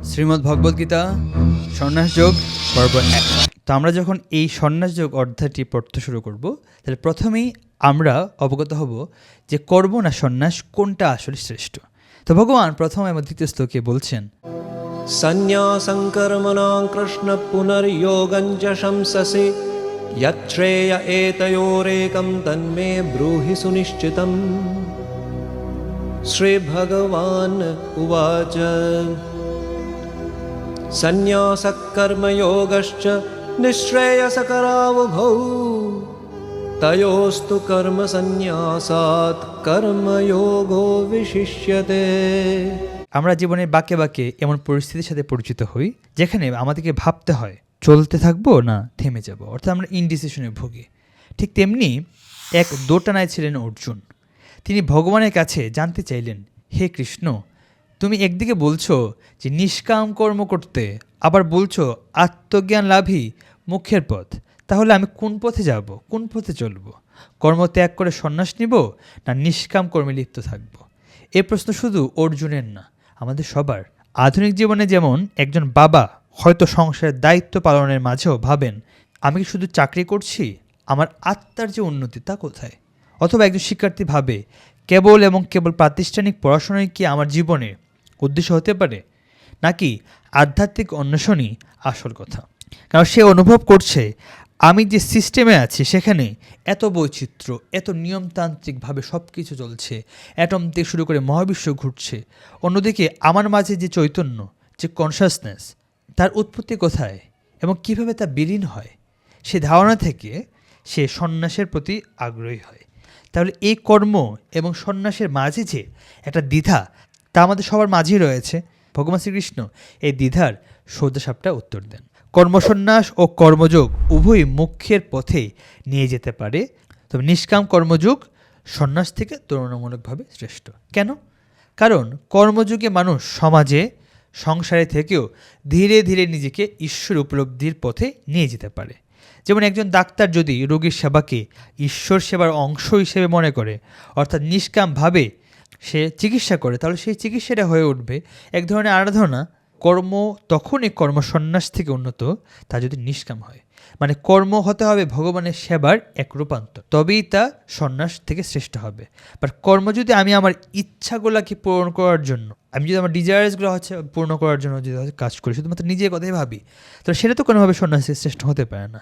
শ্রীমদ্ ভগবদ্গীতা সন্ন্যাস যোগ পর্ব 1। তো আমরা যখন এই সন্ন্যাস যোগ অধ্যায়টি পড়তে শুরু করব, তাহলে প্রথমেই আমরা অবগত হব যে কর্ম না সন্ন্যাস কোনটা আসলে শ্রেষ্ঠ। তো ভগবান প্রথম এবং দ্বিতীয় শ্লোকে বলছেন, সন্ন্যাসং কর্মণাং কৃষ্ণ পুনর্যোগং চ শংসসে যচ্ছ্রেয় এতয়োরেকং তন্মে ব্রূহি সুনিশ্চিতম। শ্রীভগবান উবাচ সন্ন্যাসঃ কর্মযোগশ্চ নিঃশ্রেয়সকরাবুভৌ তয়োস্তু কর্ম সন্ন্যাসাৎ কর্মযোগো বিশিষ্যতে। আমরা জীবনের বাঁকে বাঁকে এমন পরিস্থিতির সাথে পরিচিত হই যেখানে আমাদেরকে ভাবতে হয় চলতে থাকবো না থেমে যাব, অর্থাৎ আমরা ইনডিসিশনে ভুগি। ঠিক তেমনি এক দোটানায় ছিলেন অর্জুন। তিনি ভগবানের কাছে জানতে চাইলেন, হে কৃষ্ণ, তুমি একদিকে বলছো যে নিষ্কাম কর্ম করতে, আবার বলছো আত্মজ্ঞান লাভই মুখ্যের পথ। তাহলে আমি কোন পথে যাব, কোন পথে চলব? কর্ম ত্যাগ করে সন্ন্যাস নিব না নিষ্কাম কর্মে লিপ্ত থাকব? এই প্রশ্ন শুধু অর্জুনের না, আমাদের সবার। আধুনিক জীবনে যেমন একজন বাবা হয়তো সংসারের দায়িত্ব পালনের মাঝেও ভাবেন, আমি কি শুধু চাকরি করছি, আমার আত্মার যে উন্নতি তা কোথায়? অথবা একজন শিক্ষার্থী ভাবে, কেবল এবং কেবল প্রাতিষ্ঠানিক পড়াশোনাই কি আমার জীবনের উদ্দেশ্য হতে পারে, নাকি আধ্যাত্মিক অন্বেষণই আসল কথা? কারণ সে অনুভব করছে, আমি যে সিস্টেমে আছি সেখানে এত বৈচিত্র্য, এত নিয়মতান্ত্রিকভাবে সব কিছু চলছে, অ্যাটম থেকে শুরু করে মহাবিশ্ব ঘুরছে। অন্যদিকে আমার মাঝে যে চৈতন্য, যে কনসাসনেস, তার উৎপত্তি কোথায় এবং কিভাবে তা বিলীন হয়, সে ধারণা থেকে সে সন্ন্যাসের প্রতি আগ্রহী হয়। তাহলে এই কর্ম এবং সন্ন্যাসের মাঝে যে একটা দ্বিধা, তা আমাদের সবার মাঝেই রয়েছে। ভগবান শ্রীকৃষ্ণ এই দ্বিধার সোজাসাপটা উত্তর দেন। কর্মসন্ন্যাস ও কর্মযোগ উভয়ই মুখ্যের পথে নিয়ে যেতে পারে, তবে নিষ্কাম কর্মযোগ সন্ন্যাস থেকে তুলনামূলকভাবে শ্রেষ্ঠ। কেন? কারণ কর্মযোগে মানুষ সমাজে, সংসারে থেকেও ধীরে ধীরে নিজেকে ঈশ্বর উপলব্ধির পথে নিয়ে যেতে পারে। যেমন একজন ডাক্তার যদি রোগীর সেবাকে ঈশ্বর সেবার অংশ হিসেবে মনে করে, অর্থাৎ নিষ্কামভাবে সে চিকিৎসা করে, তাহলে সেই চিকিৎসাটা হয়ে উঠবে এক ধরনের আরাধনা। কর্ম তখনই কর্মসন্ন্যাস থেকে উন্নত, তা যদি নিষ্কাম হয়। মানে কর্ম হতে হবে ভগবানের সেবার এক রূপান্তর, তবেই তা সন্ন্যাস থেকে শ্রেষ্ঠ হবে। বাট কর্ম যদি আমি আমার ইচ্ছাগুলোকে পূরণ করার জন্য, আমি যদি আমার ডিজায়ার্সগুলো হচ্ছে পূর্ণ করার জন্য যদি কাজ করি, শুধুমাত্র নিজের কথাই ভাবি, তাহলে সেটা তো কোনোভাবে সন্ন্যাসের শ্রেষ্ঠ হতে পারে না।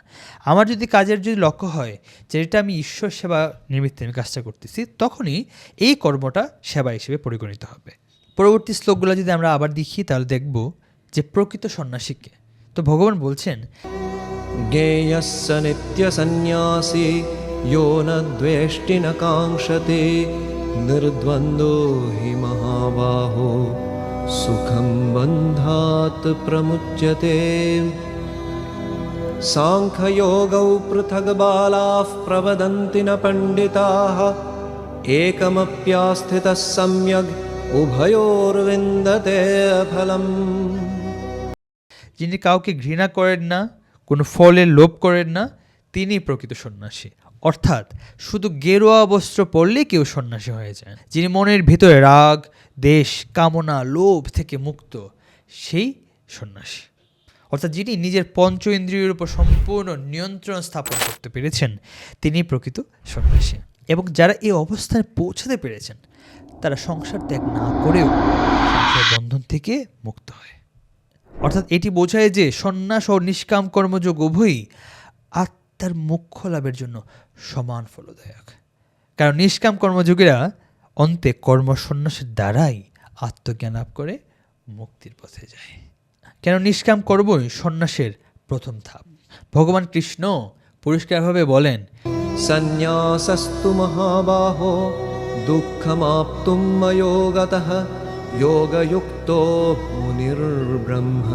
আমার যদি কাজের যদি লক্ষ্য হয় যে এটা আমি ঈশ্বর সেবা নিমিত্তে আমি কাজটা করতেছি, তখনই এই কর্মটা সেবা হিসেবে পরিগণিত হবে। পরবর্তী শ্লোকগুলো যদি আমরা আবার দেখি, তাহলে দেখব যে প্রকৃত সন্ন্যাসীকে। তো ভগবান বলছেন, জ্ঞেয়স্য নিত্য সন্ন্যাসী यो न द्वेष्टि न काङ्क्षते निर्द्वन्द्वो हि महाबाहो सुखं बन्धात् प्रमुच्यते। साङ्ख्ययोगौ पृथग् बालाः प्रवदन्ति न पण्डिताः एकमप्यास्थितः सम्यग् उभयोर्विन्दते फलम्। যিনি কাউকে ঘৃণা করেন না, কোনো ফলের লোভ করেন না, তিনি প্রকৃত সন্ন্যাসী। অর্থাৎ শুধু গেরুয়া বস্ত্র পরলে কেউ সন্ন্যাসী হয়ে যায়। যিনি মনের ভিতরে রাগ, দেশ, কামনা, লোভ থেকে মুক্ত, সেই সন্ন্যাসী। অর্থাৎ যিনি নিজের পঞ্চ ইন্দ্রিয়ের উপর সম্পূর্ণ নিয়ন্ত্রণ স্থাপন করতে পেরেছেন, তিনি প্রকৃত সন্ন্যাসী। এবং যারা এই অবস্থায় পৌঁছাতে পেরেছেন, তারা সংসার ত্যাগ না করেও সংসার বন্ধন থেকে মুক্ত হয়। অর্থাৎ এটি বোঝায় যে সন্ন্যাস ও নিষ্কাম কর্মযোগ উভয়ই আত্মার মোক্ষ লাভের জন্য সমান ফলদায়ক। কারণ নিষ্কাম কর্মযোগীরা অন্তে কর্ম সন্ন্যাসের দ্বারাই আত্মজ্ঞান লাভ করে মুক্তির পথে যায়। কেন নিষ্কাম কর্মই সন্ন্যাসের প্রথম ধাপ। ভগবান কৃষ্ণ পরিষ্কারভাবে বলেন, সন্ন্যাসস্তু মহাবাহো দুঃখমাপ্তুম ময়োগতঃ যোগযুক্তো মুনির্ব্রহ্ম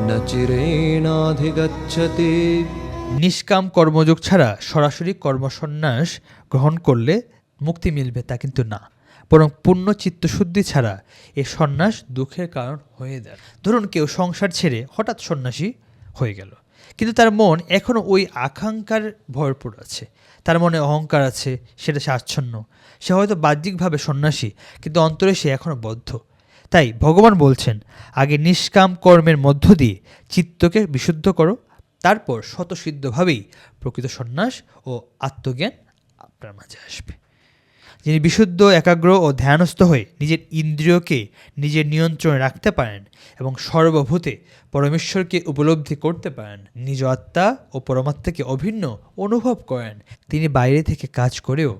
ন চিরেণাধিগচ্ছতি। নিষ্কাম কর্মযোগ ছাড়া সরাসরি কর্মসন্ন্যাস গ্রহণ করলে মুক্তি মিলবে তা কিন্তু না, বরং পূর্ণ চিত্তশুদ্ধি ছাড়া এ সন্ন্যাস দুঃখের কারণ হয়ে দাঁড়ায়। ধরুন কেউ সংসার ছেড়ে হঠাৎ সন্ন্যাসী হয়ে গেল, কিন্তু তার মন এখনও ওই আকাঙ্ক্ষার ভরপুর আছে, তার মনে অহংকার আছে, সেটা সে আচ্ছন্ন। সে হয়তো বাহ্যিকভাবে সন্ন্যাসী, কিন্তু অন্তরে সে এখনও বদ্ধ। তাই ভগবান বলছেন, আগে নিষ্কাম কর্মের মধ্য দিয়ে চিত্তকে বিশুদ্ধ করো, তারপর স্বতঃসিদ্ধভাবেই প্রকৃত সন্ন্যাস ও আত্মজ্ঞান আপনার মাঝে আসবে। যিনি বিশুদ্ধ, একাগ্র ও ধ্যানস্থ হয়ে নিজের ইন্দ্রিয়কে নিজের নিয়ন্ত্রণে রাখতে পারেন এবং সর্বভূতে পরমেশ্বরকে উপলব্ধি করতে পারেন, নিজ আত্মা ও পরমাত্মাকে অভিন্ন অনুভব করেন, তিনি বাইরে থেকে কাজ করেও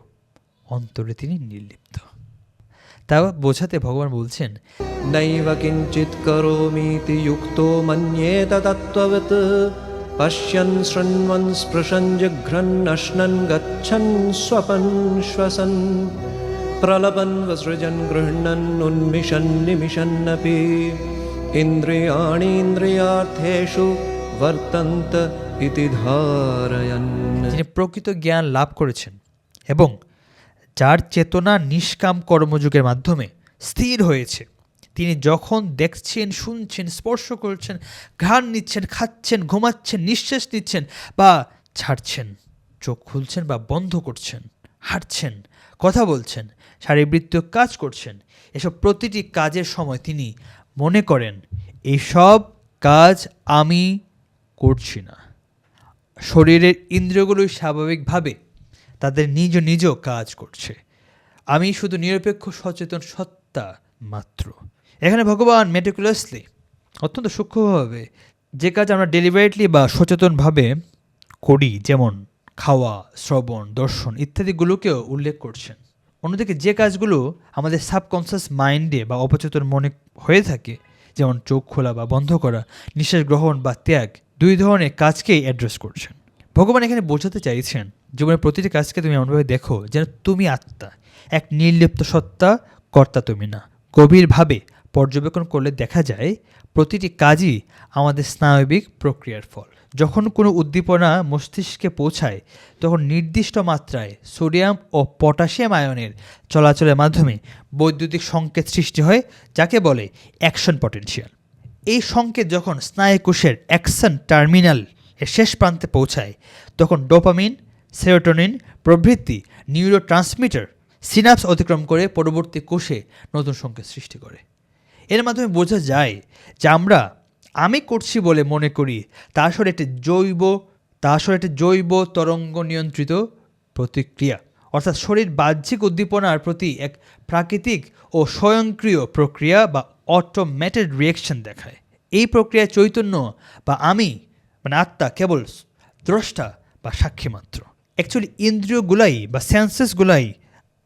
অন্তরে তিনি নির্লিপ্ত। তা বোঝাতে ভগবান বলছেন, नैव किञ्चित् करोमीति युक्तो मन्येत तत्त्ववत् पश्यन् शृण्वन् स्पृशन् जिघ्रन् अश्नन् गच्छन् स्वपन् श्वसन् प्रलपन् विसृजन् गृह्णन् उन्मिषन् निमिषन्नपि इन्द्रियाणीन्द्रियार्थेषु वर्तन्त इति धारयन्। যিনি প্রকৃত জ্ঞান লাভ করেছেন এবং যার চেতনা নিষ্কাম কর্মযোগের মাধ্যমে স্থির হয়েছে, তিনি যখন দেখছেন, শুনছেন, স্পর্শ করছেন, ঘ্রাণ নিচ্ছেন, খাচ্ছেন, ঘুমাচ্ছেন, নিঃশ্বাস নিচ্ছেন বা ছাড়ছেন, চোখ খুলছেন বা বন্ধ করছেন, হাঁটছেন, কথা বলছেন, শারীরবৃত্তীয় কাজ করছেন, এসব প্রতিটি কাজের সময় তিনি মনে করেন এইসব কাজ আমি করছি না। শরীরের ইন্দ্রিয়গুলোই স্বাভাবিকভাবে তাদের নিজ নিজ কাজ করছে, আমি শুধু নিরপেক্ষ সচেতন সত্তা মাত্র। এখানে ভগবান মেটিকুলাসলি, অত্যন্ত সূক্ষ্মভাবে যে কাজ আমরা ডেলিভারেটলি বা সচেতনভাবে করি, যেমন খাওয়া, শ্রবণ, দর্শন ইত্যাদিগুলোকেও উল্লেখ করছেন। অন্যদিকে যে কাজগুলো আমাদের সাবকনসিয়াস মাইন্ডে বা অবচেতন মনে হয়ে থাকে, যেমন চোখ খোলা বা বন্ধ করা, নিঃশ্বাস গ্রহণ বা ত্যাগ, দুই ধরনের কাজকেই অ্যাড্রেস করছেন। ভগবান এখানে বোঝাতে চাইছেন, জীবনের প্রতিটি কাজকে তুমি এমনভাবে দেখো যেন তুমি আত্মা, এক নির্লিপ্ত সত্তা, কর্তা তুমি না। গভীরভাবে পর্যবেক্ষণ করলে দেখা যায় প্রতিটি কাজই আমাদের স্নায়বিক প্রক্রিয়ার ফল। যখন কোনো উদ্দীপনা মস্তিষ্কে পৌঁছায়, তখন নির্দিষ্ট মাত্রায় সোডিয়াম ও পটাশিয়াম আয়নের চলাচলের মাধ্যমে বৈদ্যুতিক সংকেত সৃষ্টি হয়, যাকে বলে অ্যাকশন পটেনশিয়াল। এই সংকেত যখন স্নায়ুকোষের অ্যাকশন টার্মিনাল এর শেষ প্রান্তে পৌঁছায়, তখন ডোপামিন, সেরোটোনিন প্রভৃতি নিউরো ট্রান্সমিটার সিনাপস অতিক্রম করে পরবর্তী কোষে নতুন সংকেত সৃষ্টি করে। এর মাধ্যমে বোঝা যায় যে আমরা আমি করছি বলে মনে করি, তা আসলে একটি জৈব তরঙ্গ নিয়ন্ত্রিত প্রতিক্রিয়া, অর্থাৎ শরীর বাহ্যিক উদ্দীপনার প্রতি এক প্রাকৃতিক ও স্বয়ংক্রিয় প্রক্রিয়া বা অটোমেটেড রিয়াকশন দেখায়। এই প্রক্রিয়ায় চৈতন্য বা আমি মানে আত্মা কেবল দ্রষ্টা বা সাক্ষী মাত্র। অ্যাকচুয়ালি ইন্দ্রিয়গুলাই বা সেন্সেসগুলাই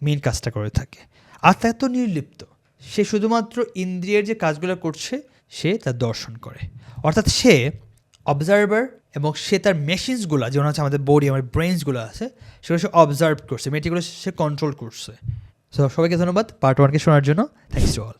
মেন কাজটা করে থাকে। আত্মা এত নির্লিপ্ত, সে শুধুমাত্র ইন্দ্রিয়ের যে কাজগুলো করছে সে তা দর্শন করে, অর্থাৎ সে অবজারভার এবং সে তার মেশিনসগুলো, যেমন হচ্ছে আমাদের বডি, আমার ব্রেনসগুলো আছে, সেগুলো সে অবজার্ভ করছে, মেয়েটিগুলো সে কন্ট্রোল করছে। সো সবাইকে ধন্যবাদ পার্ট 1কে শোনার জন্য। Thanks to all.